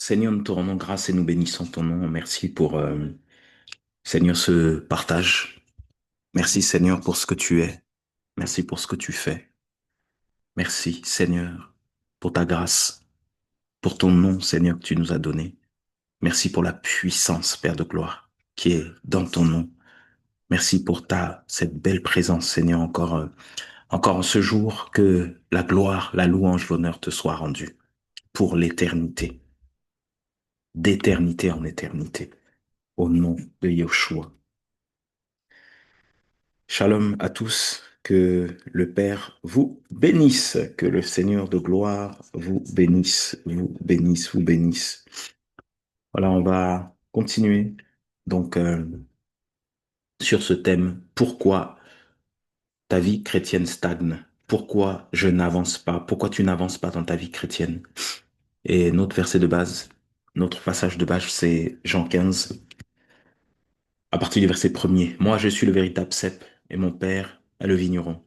Seigneur, nous te rendons grâce et nous bénissons ton nom. Merci pour, Seigneur, ce partage. Merci, Seigneur, pour ce que tu es. Merci pour ce que tu fais. Merci, Seigneur, pour ta grâce, pour ton nom, Seigneur, que tu nous as donné. Merci pour la puissance, Père de gloire, qui est dans ton nom. Merci pour cette belle présence, Seigneur, encore en ce jour, que la gloire, la louange, l'honneur te soient rendus pour l'éternité, d'éternité en éternité, au nom de Yeshua. Shalom à tous, que le Père vous bénisse, que le Seigneur de gloire vous bénisse, vous bénisse, vous bénisse. Voilà, on va continuer donc sur ce thème, pourquoi ta vie chrétienne stagne? Pourquoi je n'avance pas? Pourquoi tu n'avances pas dans ta vie chrétienne? Et notre verset de base, notre passage de base, c'est Jean 15, à partir du verset premier. Moi, je suis le véritable cep et mon Père est le vigneron.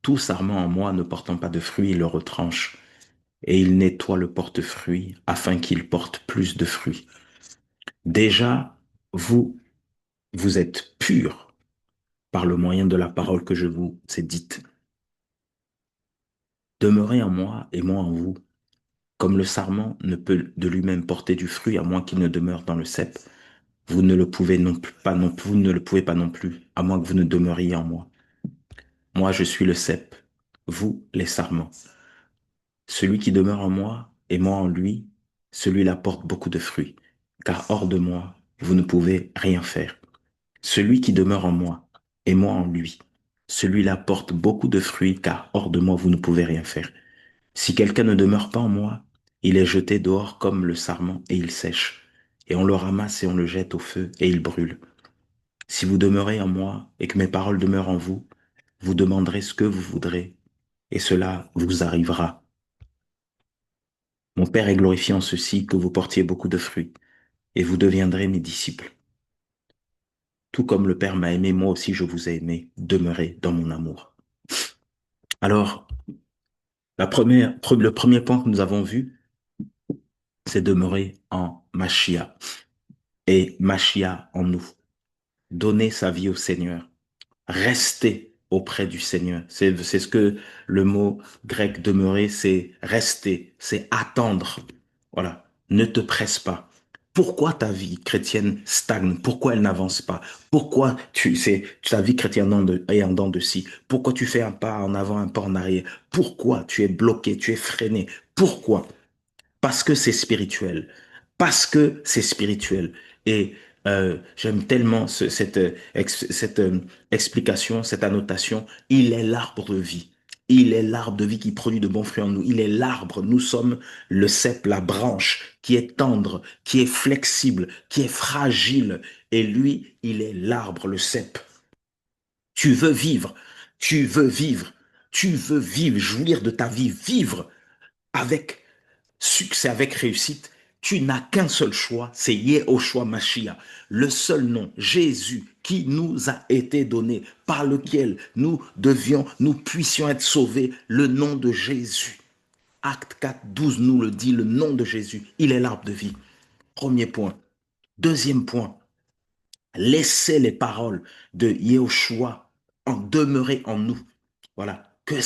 Tout sarment en moi ne portant pas de fruits, il le retranche, et il nettoie le porte-fruits afin qu'il porte plus de fruits. Déjà, vous, vous êtes purs par le moyen de la parole que je vous ai dite. Demeurez en moi et moi en vous. Comme le sarment ne peut de lui-même porter du fruit à moins qu'il ne demeure dans le cep, vous ne le pouvez non plus, pas non, vous ne le pouvez pas non plus, à moins que vous ne demeuriez en moi. Moi, je suis le cep, vous les sarments. Celui qui demeure en moi et moi en lui, celui-là porte beaucoup de fruits, car hors de moi, vous ne pouvez rien faire. Celui qui demeure en moi et moi en lui, celui-là porte beaucoup de fruits, car hors de moi, vous ne pouvez rien faire. Si quelqu'un ne demeure pas en moi, il est jeté dehors comme le sarment et il sèche, et on le ramasse et on le jette au feu et il brûle. Si vous demeurez en moi et que mes paroles demeurent en vous, vous demanderez ce que vous voudrez, et cela vous arrivera. Mon Père est glorifié en ceci, que vous portiez beaucoup de fruits, et vous deviendrez mes disciples. Tout comme le Père m'a aimé, moi aussi je vous ai aimé. Demeurez dans mon amour. Alors, le premier point que nous avons vu, c'est demeurer en Machia et Machia en nous. Donner sa vie au Seigneur. Rester auprès du Seigneur. C'est ce que le mot grec demeurer, c'est rester, c'est attendre. Voilà. Ne te presse pas. Pourquoi ta vie chrétienne stagne? Pourquoi elle n'avance pas? Pourquoi ta vie chrétienne est en dents de scie? Pourquoi tu fais un pas en avant, un pas en arrière? Pourquoi tu es bloqué, tu es freiné? Pourquoi? Parce que c'est spirituel. Parce que c'est spirituel. Et j'aime tellement cette explication, cette annotation. Il est l'arbre de vie. Il est l'arbre de vie qui produit de bons fruits en nous. Il est l'arbre. Nous sommes le cep, la branche qui est tendre, qui est flexible, qui est fragile. Et lui, il est l'arbre, le cep. Tu veux vivre. Tu veux vivre. Tu veux vivre, jouir de ta vie, vivre avec succès, avec réussite, tu n'as qu'un seul choix, c'est Yehoshua Mashiach, le seul nom, Jésus, qui nous a été donné, par lequel nous puissions être sauvés, le nom de Jésus. Acte 4, 12 nous le dit, le nom de Jésus, il est l'arbre de vie. Premier point. Deuxième point, laissez les paroles de Yehoshua en demeurer en nous. Voilà. Que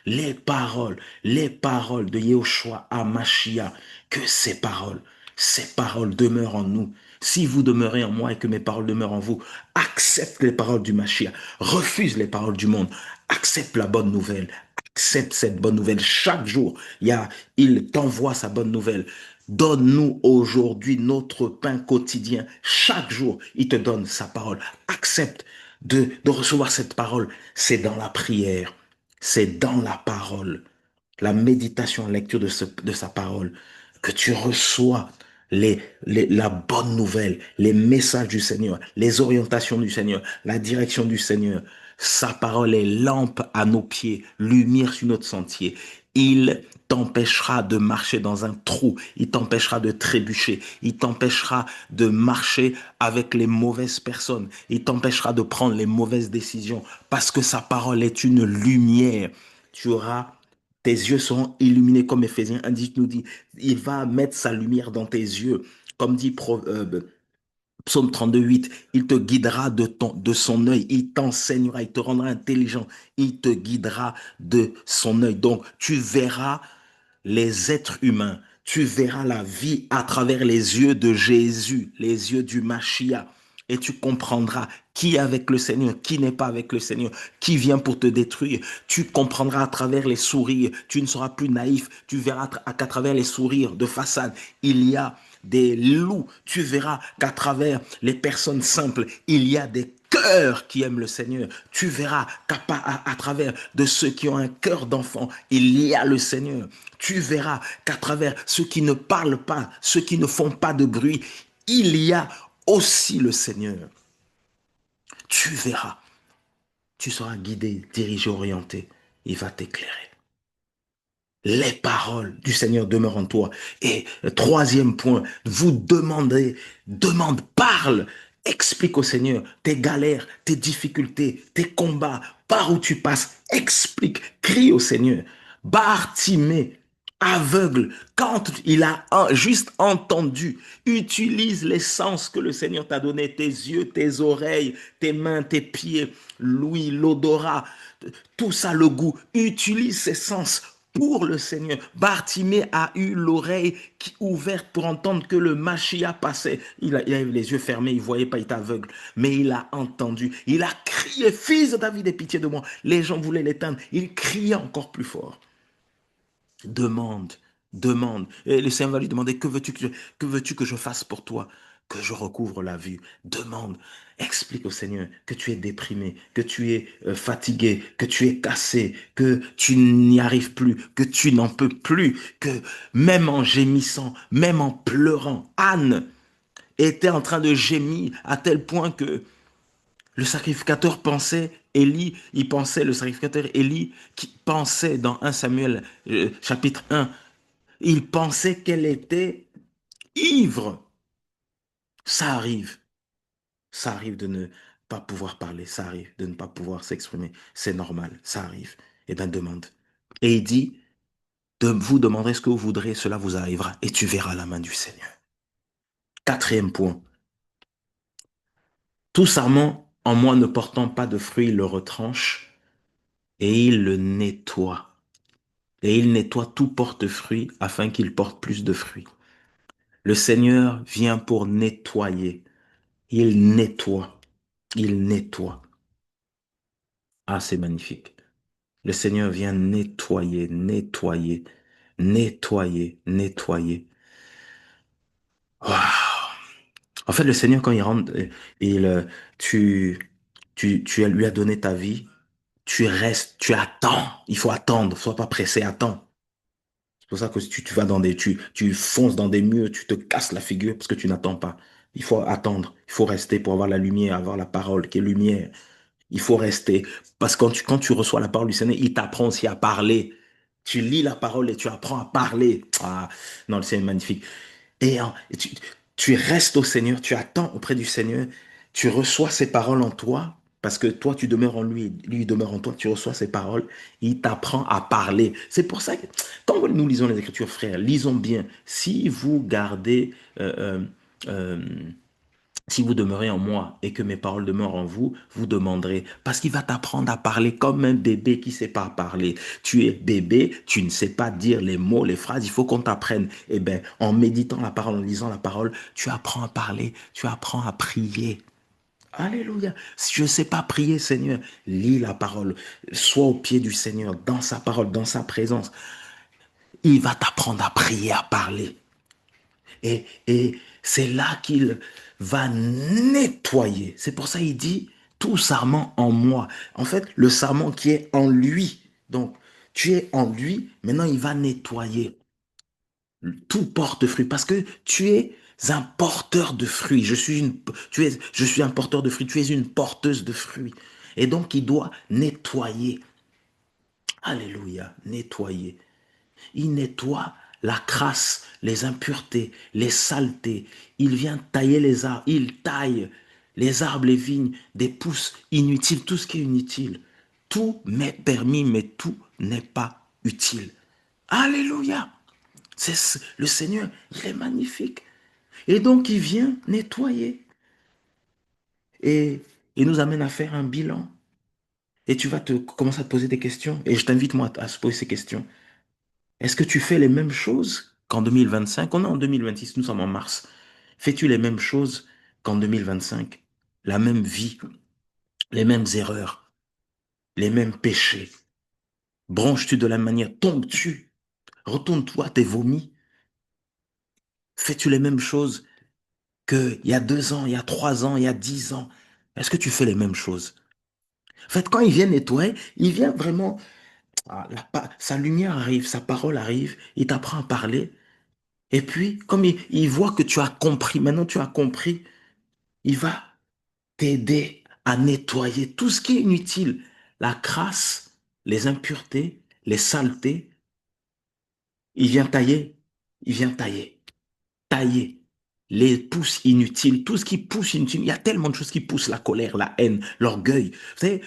les paroles de Yehoshua à Mashiach, que ces paroles demeurent en nous. Si vous demeurez en moi et que mes paroles demeurent en vous, accepte les paroles du Mashiach, refuse les paroles du monde, accepte la bonne nouvelle, accepte cette bonne nouvelle. Chaque jour, il t'envoie sa bonne nouvelle. Donne-nous aujourd'hui notre pain quotidien. Chaque jour, il te donne sa parole. Accepte de recevoir cette parole. C'est dans la prière. C'est dans la parole. La méditation, la lecture de sa parole. Que tu reçois la bonne nouvelle, les messages du Seigneur, les orientations du Seigneur, la direction du Seigneur. Sa parole est lampe à nos pieds, lumière sur notre sentier. Il t'empêchera de marcher dans un trou, il t'empêchera de trébucher, il t'empêchera de marcher avec les mauvaises personnes, il t'empêchera de prendre les mauvaises décisions, parce que sa parole est une lumière. Tu auras Tes yeux seront illuminés comme Éphésiens 1:10 nous dit. Il va mettre sa lumière dans tes yeux. Comme dit Psaume 32:8, il te guidera de son œil, il t'enseignera, il te rendra intelligent, il te guidera de son œil. Donc, tu verras les êtres humains, tu verras la vie à travers les yeux de Jésus, les yeux du Mashiach. Et tu comprendras qui est avec le Seigneur, qui n'est pas avec le Seigneur, qui vient pour te détruire. Tu comprendras à travers les sourires. Tu ne seras plus naïf. Tu verras qu'à travers les sourires de façade, il y a des loups. Tu verras qu'à travers les personnes simples, il y a des cœur qui aime le Seigneur. Tu verras à travers de ceux qui ont un cœur d'enfant, il y a le Seigneur. Tu verras qu'à travers ceux qui ne parlent pas, ceux qui ne font pas de bruit, il y a aussi le Seigneur. Tu verras. Tu seras guidé, dirigé, orienté. Il va t'éclairer. Les paroles du Seigneur demeurent en toi. Et troisième point, vous demande, parle, explique au Seigneur tes galères, tes difficultés, tes combats, par où tu passes, explique, crie au Seigneur. Bartimée, aveugle, quand il a juste entendu, utilise les sens que le Seigneur t'a donné, tes yeux, tes oreilles, tes mains, tes pieds, l'ouïe, l'odorat, tout ça, le goût, utilise ces sens pour le Seigneur. Bartimée a eu l'oreille ouverte pour entendre que le Machia passait. Il avait les yeux fermés, il ne voyait pas, il était aveugle. Mais il a entendu. Il a crié, fils de David, aie pitié de moi. Les gens voulaient l'éteindre. Il criait encore plus fort. Demande, demande. Et le Seigneur va lui demander, que veux-tu que je fasse pour toi? Que je recouvre la vue. Demande. Explique au Seigneur que tu es déprimé, que tu es fatigué, que tu es cassé, que tu n'y arrives plus, que tu n'en peux plus, que même en gémissant, même en pleurant, Anne était en train de gémir à tel point que le sacrificateur pensait, le sacrificateur Élie, qui pensait dans 1 Samuel chapitre 1, il pensait qu'elle était ivre. Ça arrive. Ça arrive de ne pas pouvoir parler. Ça arrive de ne pas pouvoir s'exprimer. C'est normal. Ça arrive. Eh bien, demande. Et il dit, vous demanderez ce que vous voudrez, cela vous arrivera. Et tu verras la main du Seigneur. Quatrième point. Tout sarment en moi ne portant pas de fruits, il le retranche et il le nettoie. Et il nettoie tout porte-fruit afin qu'il porte plus de fruits. Le Seigneur vient pour nettoyer. Il nettoie. Il nettoie. Ah, c'est magnifique. Le Seigneur vient nettoyer, nettoyer, nettoyer, nettoyer. Waouh. En fait, le Seigneur, quand il rentre, il, tu, tu lui as donné ta vie, tu restes, tu attends. Il faut attendre. Sois pas pressé, attends. C'est pour ça que si tu vas tu fonces dans des murs, tu te casses la figure parce que tu n'attends pas. Il faut attendre. Il faut rester pour avoir la lumière, avoir la parole qui est lumière. Il faut rester. Parce que quand tu reçois la parole du Seigneur, il t'apprend aussi à parler. Tu lis la parole et tu apprends à parler. Ah, non, le Seigneur est magnifique. Et tu restes au Seigneur, tu attends auprès du Seigneur, tu reçois ses paroles en toi, parce que toi, tu demeures en lui, lui demeure en toi, tu reçois ses paroles, il t'apprend à parler. C'est pour ça que, quand nous lisons les Écritures, frères, lisons bien. Si vous gardez euh, si vous demeurez en moi et que mes paroles demeurent en vous, vous demanderez. Parce qu'il va t'apprendre à parler comme un bébé qui ne sait pas parler. Tu es bébé, tu ne sais pas dire les mots, les phrases, il faut qu'on t'apprenne. Eh bien, en méditant la parole, en lisant la parole, tu apprends à parler, tu apprends à prier. Alléluia. Si je ne sais pas prier, Seigneur, lis la parole. Sois au pied du Seigneur, dans sa parole, dans sa présence. Il va t'apprendre à prier, à parler. Et c'est là qu'il va nettoyer. C'est pour ça qu'il dit tout sarment en moi. En fait, le sarment qui est en lui. Donc, tu es en lui, maintenant il va nettoyer. Tout porte fruit parce que tu es un porteur de fruits. Je suis un porteur de fruits. Tu es une porteuse de fruits. Et donc, il doit nettoyer. Alléluia, nettoyer. Il nettoie la crasse, les impuretés, les saletés. Il vient tailler les arbres. Il taille les arbres, les vignes, des pousses inutiles, tout ce qui est inutile. Tout m'est permis, mais tout n'est pas utile. Alléluia. Le Seigneur, il est magnifique. Et donc, il vient nettoyer. Et il nous amène à faire un bilan. Et tu vas commencer à te poser des questions. Et je t'invite, moi, à se poser ces questions. Est-ce que tu fais les mêmes choses qu'en 2025? On est en 2026, nous sommes en mars. Fais-tu les mêmes choses qu'en 2025? La même vie, les mêmes erreurs, les mêmes péchés. Branches-tu de la manière? Tombes-tu? Retourne-toi tes vomis? Fais-tu les mêmes choses qu'il y a 2 ans, il y a 3 ans, il y a 10 ans? Est-ce que tu fais les mêmes choses? En fait, quand il vient nettoyer, il vient vraiment, sa lumière arrive, sa parole arrive, il t'apprend à parler. Et puis, comme il voit que tu as compris, maintenant tu as compris, il va t'aider à nettoyer tout ce qui est inutile. La crasse, les impuretés, les saletés. Il vient tailler, il vient tailler, tailler les pousses inutiles, tout ce qui pousse inutile. Il y a tellement de choses qui poussent la colère, la haine, l'orgueil. Vous savez,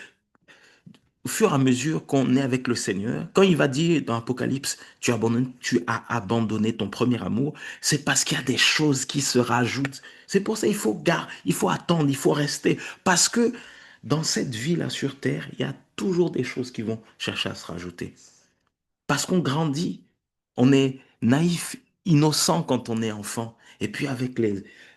au fur et à mesure qu'on est avec le Seigneur, quand il va dire dans Apocalypse, tu as abandonné ton premier amour, c'est parce qu'il y a des choses qui se rajoutent. C'est pour ça qu'il faut garder, il faut attendre, il faut rester. Parce que dans cette vie-là sur terre, il y a toujours des choses qui vont chercher à se rajouter. Parce qu'on grandit, on est naïf, innocent quand on est enfant. Et puis avec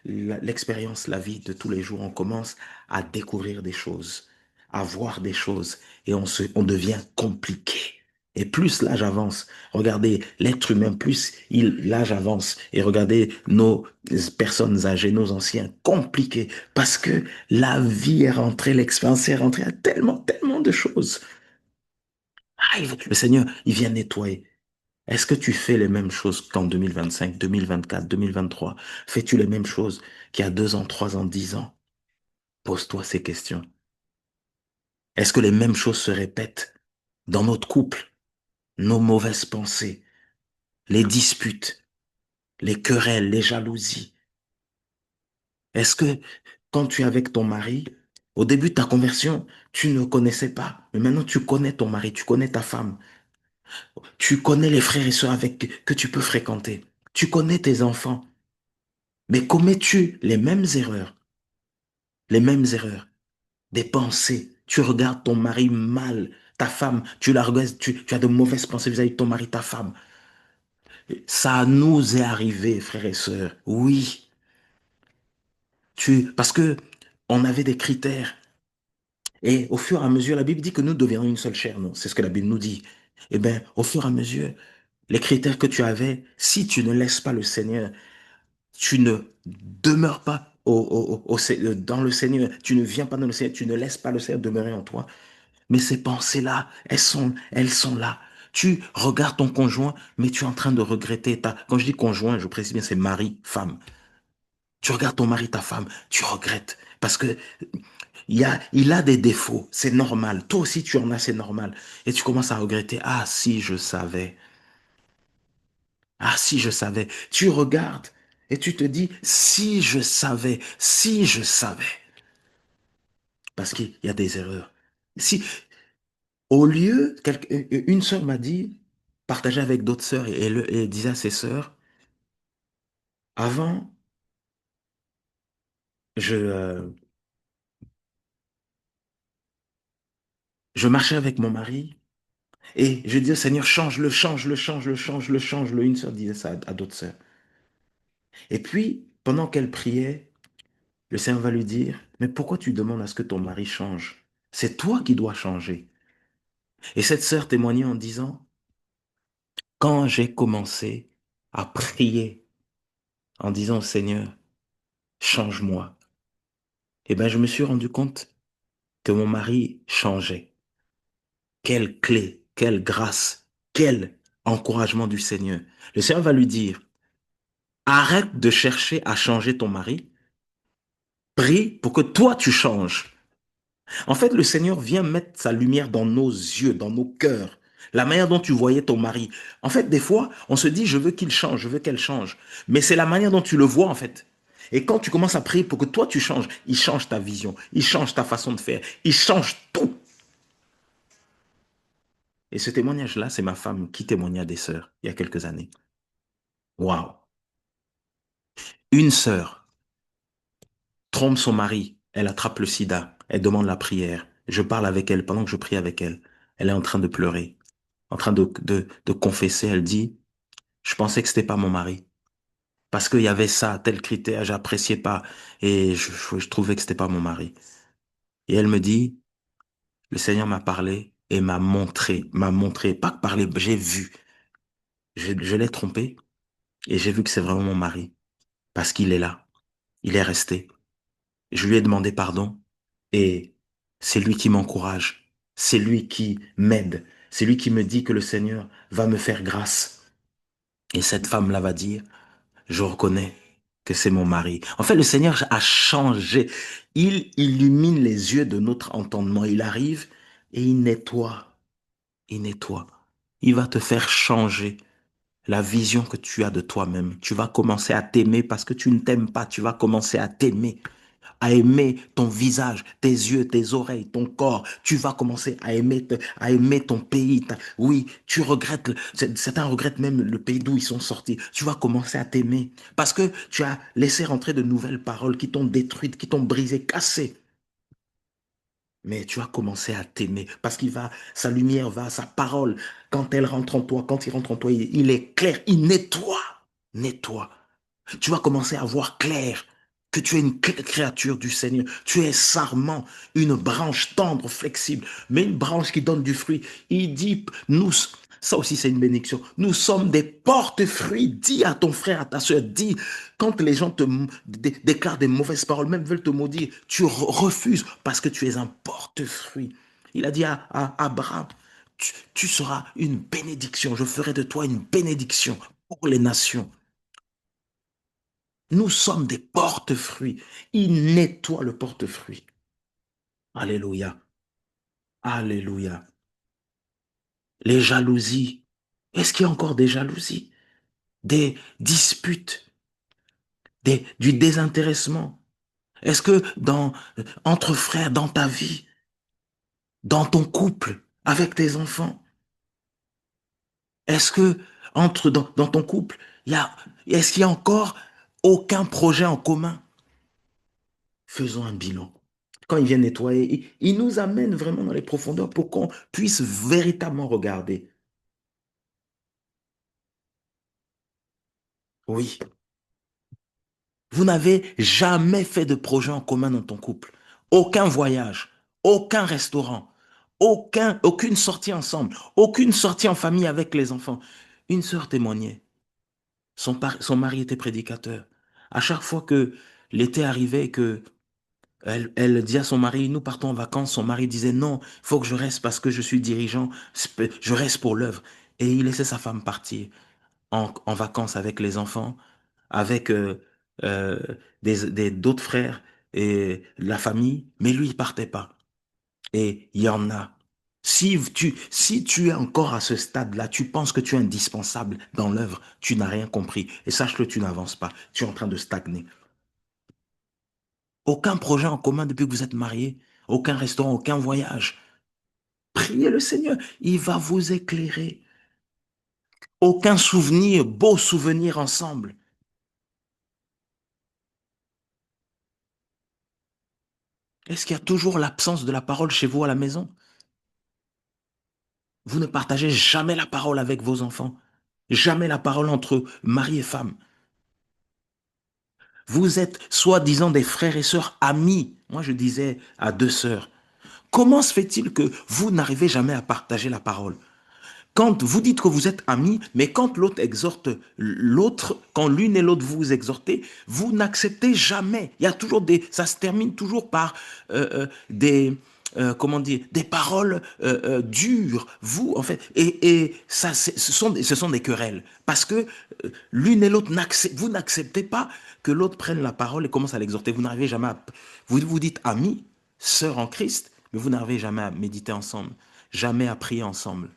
l'expérience, la vie de tous les jours, on commence à découvrir des choses, à voir des choses, et on devient compliqué. Et plus l'âge avance, regardez l'être humain, plus l'âge avance, et regardez nos personnes âgées, nos anciens, compliqués, parce que la vie est rentrée, l'expérience est rentrée, il y a tellement, tellement de choses. Ah, le Seigneur, il vient nettoyer. Est-ce que tu fais les mêmes choses qu'en 2025, 2024, 2023? Fais-tu les mêmes choses qu'il y a 2 ans, 3 ans, 10 ans? Pose-toi ces questions. Est-ce que les mêmes choses se répètent dans notre couple? Nos mauvaises pensées, les disputes, les querelles, les jalousies. Est-ce que quand tu es avec ton mari, au début de ta conversion, tu ne connaissais pas, mais maintenant tu connais ton mari, tu connais ta femme, tu connais les frères et sœurs avec que tu peux fréquenter, tu connais tes enfants, mais commets-tu les mêmes erreurs? Les mêmes erreurs, des pensées. Tu regardes ton mari mal, ta femme, tu la regardes, tu as de mauvaises pensées vis-à-vis de ton mari, ta femme. Ça nous est arrivé, frères et sœurs. Oui, parce que on avait des critères. Et au fur et à mesure, la Bible dit que nous deviendrons une seule chair, non? C'est ce que la Bible nous dit. Eh bien, au fur et à mesure, les critères que tu avais, si tu ne laisses pas le Seigneur, tu ne demeures pas dans le Seigneur, tu ne viens pas dans le Seigneur, tu ne laisses pas le Seigneur demeurer en toi. Mais ces pensées-là, elles sont là. Tu regardes ton conjoint, mais tu es en train de regretter quand je dis conjoint, je précise bien, c'est mari, femme. Tu regardes ton mari, ta femme, tu regrettes. Parce que il a des défauts, c'est normal. Toi aussi, tu en as, c'est normal. Et tu commences à regretter. Ah, si je savais. Ah, si je savais. Tu regardes et tu te dis, si je savais, si je savais. Parce qu'il y a des erreurs. Si, Au lieu, une sœur m'a dit, partageait avec d'autres sœurs, et elle disait à ses sœurs, avant, je, euh, je marchais avec mon mari, et je disais, Seigneur, change-le, change-le, change-le, change-le, change-le. Une sœur disait ça à d'autres sœurs. Et puis, pendant qu'elle priait, le Seigneur va lui dire, mais pourquoi tu demandes à ce que ton mari change? C'est toi qui dois changer. Et cette sœur témoignait en disant, quand j'ai commencé à prier en disant au Seigneur, change-moi, eh bien, je me suis rendu compte que mon mari changeait. Quelle clé, quelle grâce, quel encouragement du Seigneur. Le Seigneur va lui dire, arrête de chercher à changer ton mari, prie pour que toi tu changes. En fait, le Seigneur vient mettre sa lumière dans nos yeux, dans nos cœurs. La manière dont tu voyais ton mari. En fait, des fois, on se dit, je veux qu'il change, je veux qu'elle change. Mais c'est la manière dont tu le vois, en fait. Et quand tu commences à prier pour que toi tu changes, il change ta vision, il change ta façon de faire, il change tout. Et ce témoignage-là, c'est ma femme qui témoignait à des sœurs il y a quelques années. Waouh! Une sœur trompe son mari, elle attrape le sida, elle demande la prière. Je parle avec elle pendant que je prie avec elle. Elle est en train de pleurer, en train de confesser. Elle dit, je pensais que c'était pas mon mari. Parce qu'il y avait ça, tel critère, j'appréciais pas. Et je trouvais que c'était pas mon mari. Et elle me dit, le Seigneur m'a parlé et m'a montré, pas que parler, j'ai vu. Je l'ai trompé et j'ai vu que c'est vraiment mon mari. Parce qu'il est là. Il est resté. Je lui ai demandé pardon et c'est lui qui m'encourage. C'est lui qui m'aide. C'est lui qui me dit que le Seigneur va me faire grâce. Et cette femme-là va dire, je reconnais que c'est mon mari. En fait, le Seigneur a changé. Il illumine les yeux de notre entendement. Il arrive et il nettoie. Il nettoie. Il va te faire changer la vision que tu as de toi-même. Tu vas commencer à t'aimer parce que tu ne t'aimes pas. Tu vas commencer à aimer ton visage, tes yeux, tes oreilles, ton corps. Tu vas commencer à aimer ton pays. Oui, tu regrettes, certains regrettent même le pays d'où ils sont sortis. Tu vas commencer à t'aimer parce que tu as laissé rentrer de nouvelles paroles qui t'ont détruite, qui t'ont brisé, cassé. Mais tu as commencé à t'aimer parce qu'il va, sa lumière va, sa parole, quand elle rentre en toi, quand il rentre en toi, il est clair, il nettoie, nettoie. Tu vas commencer à voir clair que tu es une créature du Seigneur. Tu es sarment, une branche tendre, flexible, mais une branche qui donne du fruit. Il dit, nous, ça aussi c'est une bénédiction, nous sommes des porte-fruits. Dis à ton frère, à ta soeur, dis, quand les gens te déclarent des mauvaises paroles, même veulent te maudire, tu refuses parce que tu es un porte-fruit. Il a dit à Abraham, tu seras une bénédiction, je ferai de toi une bénédiction pour les nations. Nous sommes des porte-fruits. Il nettoie le porte-fruit. Alléluia. Alléluia. Les jalousies. Est-ce qu'il y a encore des jalousies? Des disputes? Du désintéressement? Est-ce que entre frères, dans ta vie, dans ton couple, avec tes enfants, est-ce que dans ton couple, est-ce qu'il y a encore aucun projet en commun? Faisons un bilan. Quand il vient nettoyer, il nous amène vraiment dans les profondeurs pour qu'on puisse véritablement regarder. Oui, vous n'avez jamais fait de projet en commun dans ton couple. Aucun voyage, aucun restaurant, aucune sortie ensemble, aucune sortie en famille avec les enfants. Une sœur témoignait. Son mari était prédicateur. À chaque fois que l'été arrivait, que elle dit à son mari, nous partons en vacances. Son mari disait, non, il faut que je reste parce que je suis dirigeant, je reste pour l'œuvre. Et il laissait sa femme partir en vacances avec les enfants, avec euh, d'autres frères et la famille, mais lui, il partait pas. Et il y en a. Si tu es encore à ce stade-là, tu penses que tu es indispensable dans l'œuvre, tu n'as rien compris. Et sache-le, tu n'avances pas. Tu es en train de stagner. Aucun projet en commun depuis que vous êtes mariés. Aucun restaurant, aucun voyage. Priez le Seigneur, il va vous éclairer. Aucun souvenir, beau souvenir ensemble. Est-ce qu'il y a toujours l'absence de la parole chez vous à la maison? Vous ne partagez jamais la parole avec vos enfants. Jamais la parole entre mari et femme. Vous êtes soi-disant des frères et sœurs amis. Moi, je disais à deux sœurs, comment se fait-il que vous n'arrivez jamais à partager la parole? Quand vous dites que vous êtes amis, mais quand l'autre exhorte l'autre, quand l'une et l'autre vous exhortez, vous n'acceptez jamais. Il y a toujours ça se termine toujours par comment dire, des paroles dures. Vous, en fait, et ça, ce sont des querelles. Parce que l'une et l'autre, vous n'acceptez pas que l'autre prenne la parole et commence à l'exhorter. Vous n'arrivez jamais à, vous vous dites amis, sœurs en Christ, mais vous n'arrivez jamais à méditer ensemble, jamais à prier ensemble.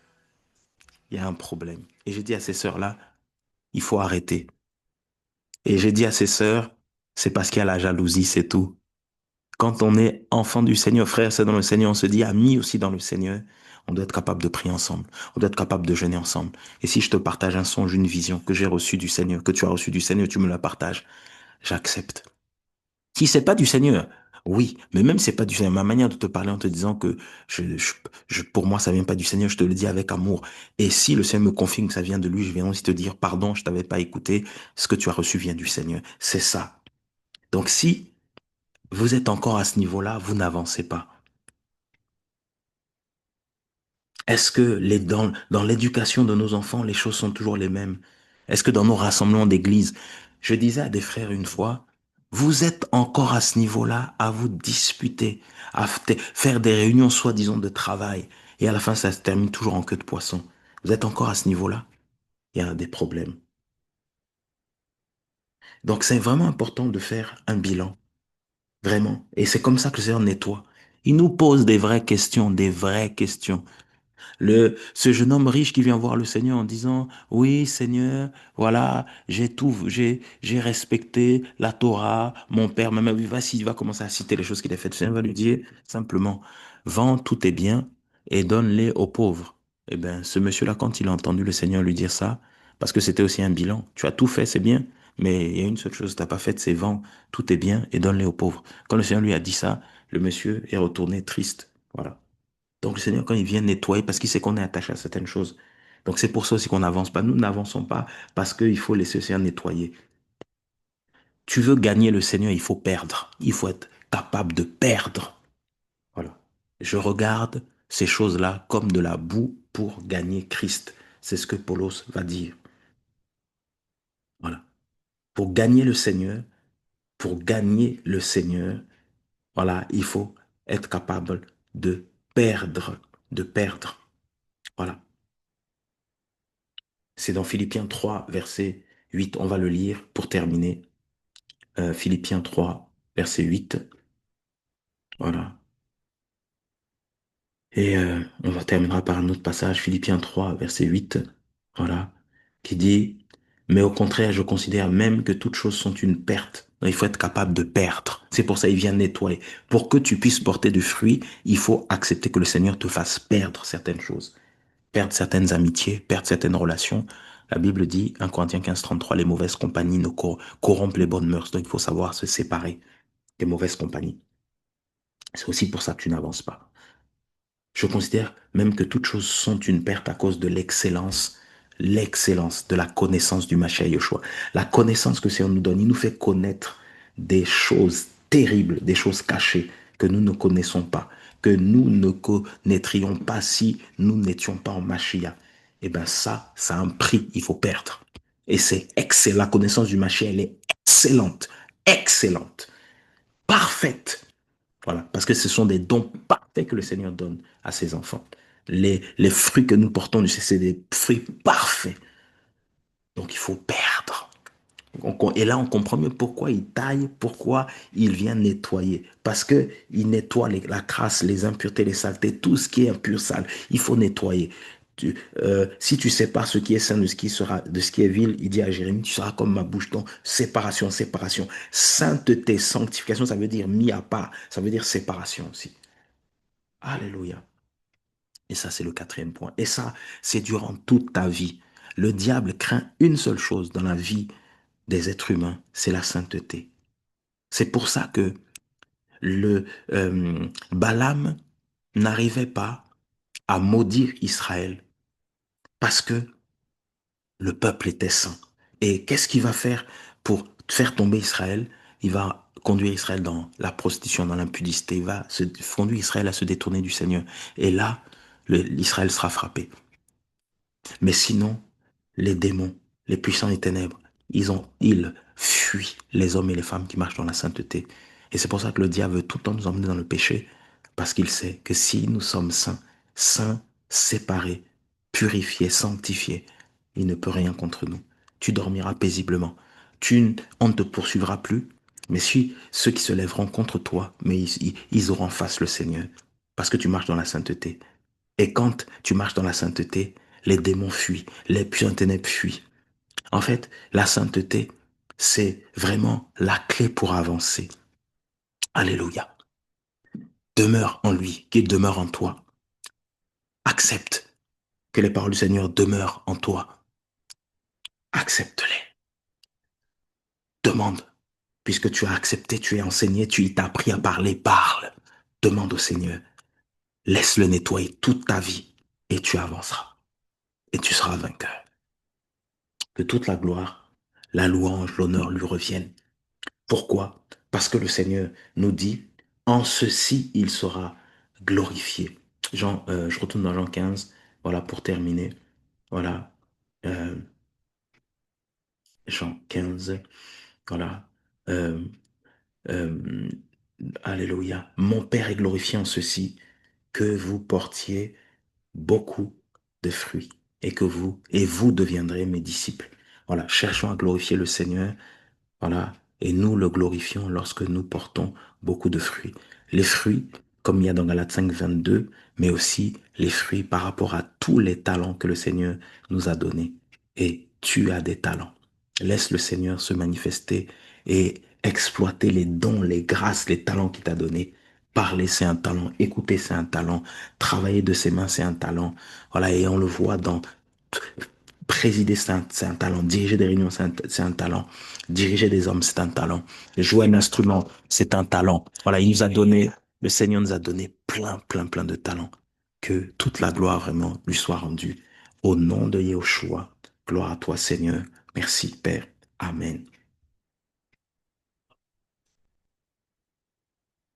Il y a un problème. Et j'ai dit à ces sœurs-là, il faut arrêter. Et j'ai dit à ces sœurs, c'est parce qu'il y a la jalousie, c'est tout. Quand on est enfant du Seigneur, frère, c'est dans le Seigneur, on se dit ami aussi dans le Seigneur. On doit être capable de prier ensemble. On doit être capable de jeûner ensemble. Et si je te partage un songe, une vision que j'ai reçue du Seigneur, que tu as reçue du Seigneur, tu me la partages, j'accepte. Si c'est pas du Seigneur, oui, mais même si c'est pas du Seigneur, ma manière de te parler en te disant que pour moi, ça vient pas du Seigneur, je te le dis avec amour. Et si le Seigneur me confirme que ça vient de lui, je viens aussi te dire, pardon, je t'avais pas écouté, ce que tu as reçu vient du Seigneur. C'est ça. Donc si vous êtes encore à ce niveau-là, vous n'avancez pas. Est-ce que dans l'éducation de nos enfants, les choses sont toujours les mêmes? Est-ce que dans nos rassemblements d'église, je disais à des frères une fois, vous êtes encore à ce niveau-là à vous disputer, faire des réunions soi-disant de travail, et à la fin, ça se termine toujours en queue de poisson. Vous êtes encore à ce niveau-là? Il y a des problèmes. Donc, c'est vraiment important de faire un bilan, vraiment. Et c'est comme ça que le Seigneur nettoie. Il nous pose des vraies questions, des vraies questions. Ce jeune homme riche qui vient voir le Seigneur en disant, oui, Seigneur, voilà, j'ai respecté la Torah, mon père, ma mère, il va commencer à citer les choses qu'il a faites. Le Seigneur va lui dire simplement, vends tous tes biens et donne-les aux pauvres. Eh bien, ce monsieur-là, quand il a entendu le Seigneur lui dire ça, parce que c'était aussi un bilan, tu as tout fait, c'est bien, mais il y a une seule chose que tu n'as pas faite, c'est vends tous tes biens et donne-les aux pauvres. Quand le Seigneur lui a dit ça, le monsieur est retourné triste. Voilà. Donc le Seigneur, quand il vient nettoyer, parce qu'il sait qu'on est attaché à certaines choses. Donc c'est pour ça aussi qu'on n'avance pas. Nous n'avançons pas parce qu'il faut laisser le Seigneur nettoyer. Tu veux gagner le Seigneur, il faut perdre. Il faut être capable de perdre. Voilà. Je regarde ces choses-là comme de la boue pour gagner Christ. C'est ce que Paulos va dire. Voilà. Pour gagner le Seigneur, pour gagner le Seigneur, voilà, il faut être capable de perdre, de perdre. Voilà. C'est dans Philippiens 3, verset 8. On va le lire pour terminer. Philippiens 3, verset 8. Voilà. Et on va terminera par un autre passage, Philippiens 3, verset 8. Voilà. Qui dit, mais au contraire, je considère même que toutes choses sont une perte. Donc, il faut être capable de perdre. C'est pour ça qu'il vient nettoyer. Pour que tu puisses porter du fruit, il faut accepter que le Seigneur te fasse perdre certaines choses. Perdre certaines amitiés, perdre certaines relations. La Bible dit, 1 Corinthiens 15, 33, les mauvaises compagnies ne corrompent les bonnes mœurs. Donc il faut savoir se séparer des mauvaises compagnies. C'est aussi pour ça que tu n'avances pas. Je considère même que toutes choses sont une perte à cause de l'excellence de la connaissance du Mashiach Yeshua. La connaissance que le Seigneur nous donne, il nous fait connaître des choses terribles, des choses cachées que nous ne connaissons pas, que nous ne connaîtrions pas si nous n'étions pas en Mashiach. Eh bien ça a un prix, il faut perdre. Et c'est excellent, la connaissance du Mashiach, elle est excellente, excellente, parfaite. Voilà, parce que ce sont des dons parfaits que le Seigneur donne à ses enfants. Les fruits que nous portons, c'est des fruits parfaits. Donc il faut perdre. Et là, on comprend mieux pourquoi il taille, pourquoi il vient nettoyer. Parce que il nettoie la crasse, les impuretés, les saletés, tout ce qui est impur, sale. Il faut nettoyer. Si tu sépares ce qui est saint de ce qui est vil, il dit à Jérémie, tu seras comme ma bouche. Donc, séparation, séparation. Sainteté, sanctification, ça veut dire mis à part. Ça veut dire séparation aussi. Alléluia. Et ça, c'est le quatrième point. Et ça, c'est durant toute ta vie. Le diable craint une seule chose dans la vie des êtres humains, c'est la sainteté. C'est pour ça que le Balaam n'arrivait pas à maudire Israël parce que le peuple était saint. Et qu'est-ce qu'il va faire pour faire tomber Israël? Il va conduire Israël dans la prostitution, dans l'impudicité. Il va conduire Israël à se détourner du Seigneur. Et là, l'Israël sera frappé. Mais sinon, les démons, les puissants des ténèbres, ils fuient les hommes et les femmes qui marchent dans la sainteté. Et c'est pour ça que le diable veut tout le temps nous emmener dans le péché, parce qu'il sait que si nous sommes saints, saints, séparés, purifiés, sanctifiés, il ne peut rien contre nous. Tu dormiras paisiblement. On ne te poursuivra plus. Mais si ceux qui se lèveront contre toi, mais ils auront en face le Seigneur, parce que tu marches dans la sainteté. Et quand tu marches dans la sainteté, les démons fuient, les puissants ténèbres fuient. En fait, la sainteté, c'est vraiment la clé pour avancer. Alléluia. Demeure en lui, qu'il demeure en toi. Accepte que les paroles du Seigneur demeurent en toi. Accepte-les. Demande. Puisque tu as accepté, tu es enseigné, tu t'as appris à parler, parle. Demande au Seigneur. Laisse-le nettoyer toute ta vie et tu avanceras. Et tu seras vainqueur. Que toute la gloire, la louange, l'honneur lui reviennent. Pourquoi? Parce que le Seigneur nous dit, en ceci, il sera glorifié. Je retourne dans Jean 15, voilà, pour terminer. Voilà, euh, Jean 15, voilà. Euh, euh, Alléluia. Mon Père est glorifié en ceci, que vous portiez beaucoup de fruits et vous deviendrez mes disciples. Voilà, cherchons à glorifier le Seigneur. Voilà. Et nous le glorifions lorsque nous portons beaucoup de fruits. Les fruits, comme il y a dans Galates 5, 22, mais aussi les fruits par rapport à tous les talents que le Seigneur nous a donnés. Et tu as des talents. Laisse le Seigneur se manifester et exploiter les dons, les grâces, les talents qu'il t'a donnés. Parler, c'est un talent. Écouter, c'est un talent. Travailler de ses mains, c'est un talent. Voilà, et on le voit dans présider, c'est un talent. Diriger des réunions, c'est un talent. Diriger des hommes, c'est un talent. Jouer un instrument, c'est un talent. Voilà, il nous a donné, le Seigneur nous a donné plein de talents. Que toute la gloire vraiment lui soit rendue. Au nom de Yahushua, gloire à toi, Seigneur. Merci, Père. Amen.